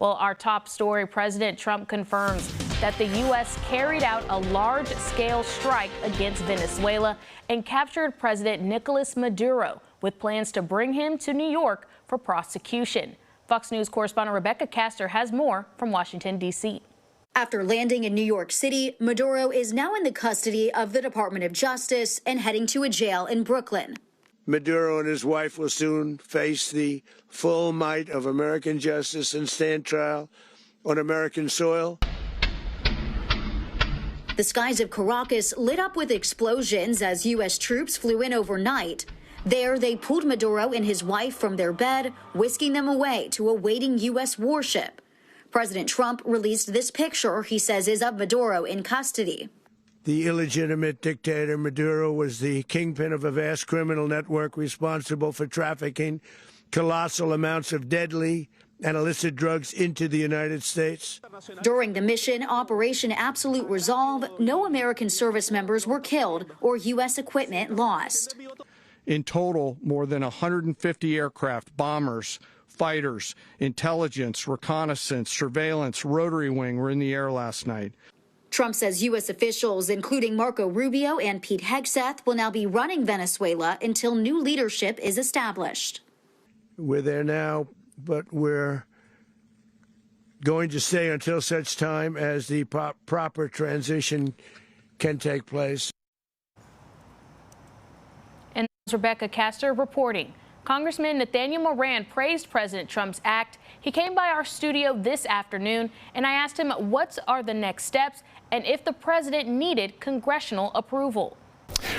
Well, our top story, President Trump confirms that the U.S. carried out a large-scale strike against Venezuela and captured President Nicolás Maduro, with plans to bring him to New York for prosecution. Fox News correspondent Rebecca Castor has more from Washington, D.C. After landing in New York City, Maduro is now in the custody of the Department of Justice and heading to a jail in Brooklyn. Maduro and his wife will soon face the full might of American justice and stand trial on American soil. The skies of Caracas lit up with explosions as U.S. troops flew in overnight. There, they pulled Maduro and his wife from their bed, whisking them away to a waiting U.S. warship. President Trump released this picture he says is of Maduro in custody. The illegitimate dictator Maduro was the kingpin of a vast criminal network responsible for trafficking colossal amounts of deadly and illicit drugs into the United States. During the mission, Operation Absolute Resolve, no American service members were killed or U.S. equipment lost. In total, more than 150 aircraft, bombers, fighters, intelligence, reconnaissance, surveillance, rotary wing were in the air last night. Trump says U.S. officials, including Marco Rubio and Pete Hegseth, will now be running Venezuela until new leadership is established. We're there now, but we're going to stay until such time as the proper transition can take place. And that's Rebecca Castor reporting. Congressman Nathaniel Moran praised President Trump's act. He came by our studio this afternoon, and I asked him what are the next steps and if the president needed congressional approval.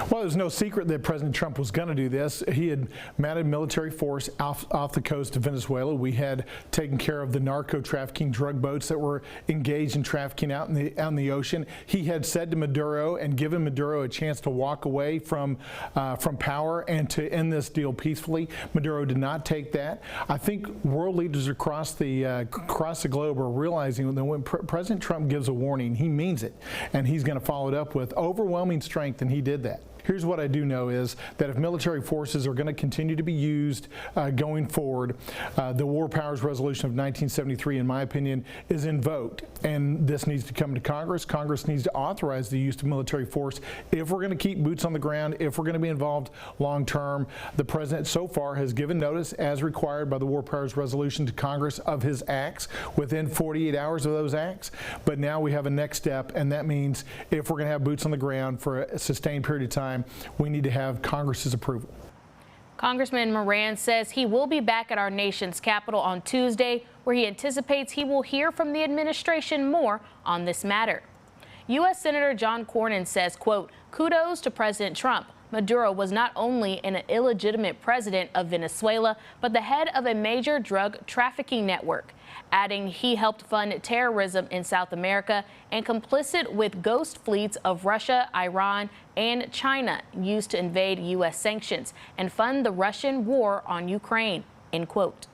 Well, it was no secret that President Trump was going to do this. He had mounted military force off the coast of Venezuela. We had taken care of the narco-trafficking drug boats that were engaged in trafficking out in the ocean. He had said to Maduro and given Maduro a chance to walk away from power and to end this deal peacefully. Maduro did not take that. I think world leaders across the globe are realizing that when President Trump gives a warning, he means it, and he's going to follow it up with overwhelming strength, and he did that. Here's what I do know is that if military forces are going to continue to be used going forward, the War Powers Resolution of 1973, in my opinion, is invoked. And this needs to come to Congress. Congress needs to authorize the use of military force if we're going to keep boots on the ground, if we're going to be involved long term. The president so far has given notice, as required by the War Powers Resolution, to Congress of his acts within 48 hours of those acts. But now we have a next step, and that means if we're going to have boots on the ground for a sustained period of time, we need to have Congress's approval. Congressman Moran says he will be back at our nation's capital on Tuesday, where he anticipates he will hear from the administration more on this matter. U.S. Senator John Cornyn says, quote, "Kudos to President Trump. Maduro was not only an illegitimate president of Venezuela, but the head of a major drug trafficking network," adding he helped fund terrorism in South America and complicit with ghost fleets of Russia, Iran, and China used to invade U.S. sanctions and fund the Russian war on Ukraine, end quote.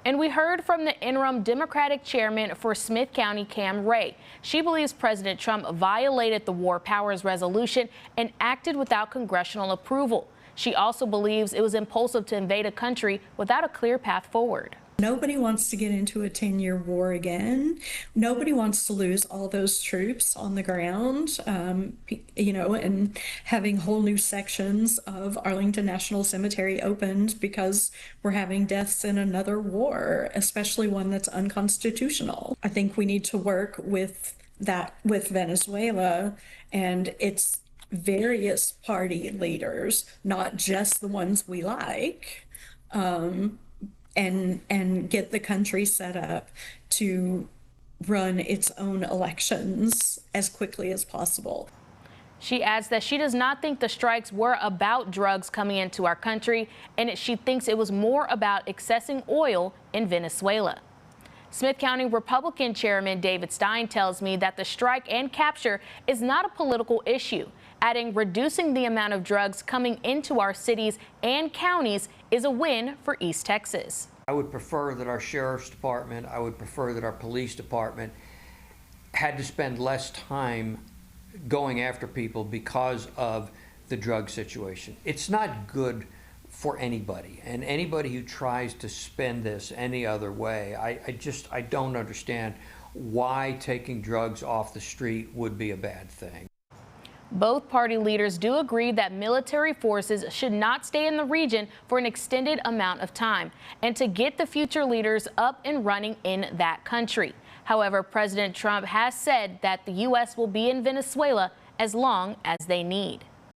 And we heard from the interim Democratic chairman for Smith County, Cam Ray. She believes President Trump violated the War Powers Resolution and acted without congressional approval. She also believes it was impulsive to invade a country without a clear path forward. Nobody wants to get into a 10-year war again. Nobody wants to lose all those troops on the ground, and having whole new sections of Arlington National Cemetery opened because we're having deaths in another war, especially one that's unconstitutional. I think we need to work with Venezuela and its various party leaders, not just the ones we like, and get the country set up to run its own elections as quickly as possible. She adds that she does not think the strikes were about drugs coming into our country, and she thinks it was more about accessing oil in Venezuela. Smith County Republican Chairman David Stein tells me that the strike and capture is not a political issue, adding reducing the amount of drugs coming into our cities and counties is a win for East Texas. I would prefer that our sheriff's department, I would prefer that our police department had to spend less time going after people because of the drug situation. It's not good for anybody. And anybody who tries to spin this any other way, I don't understand why taking drugs off the street would be a bad thing. Both party leaders do agree that military forces should not stay in the region for an extended amount of time and to get the future leaders up and running in that country. However, President Trump has said that the U.S. will be in Venezuela as long as they need.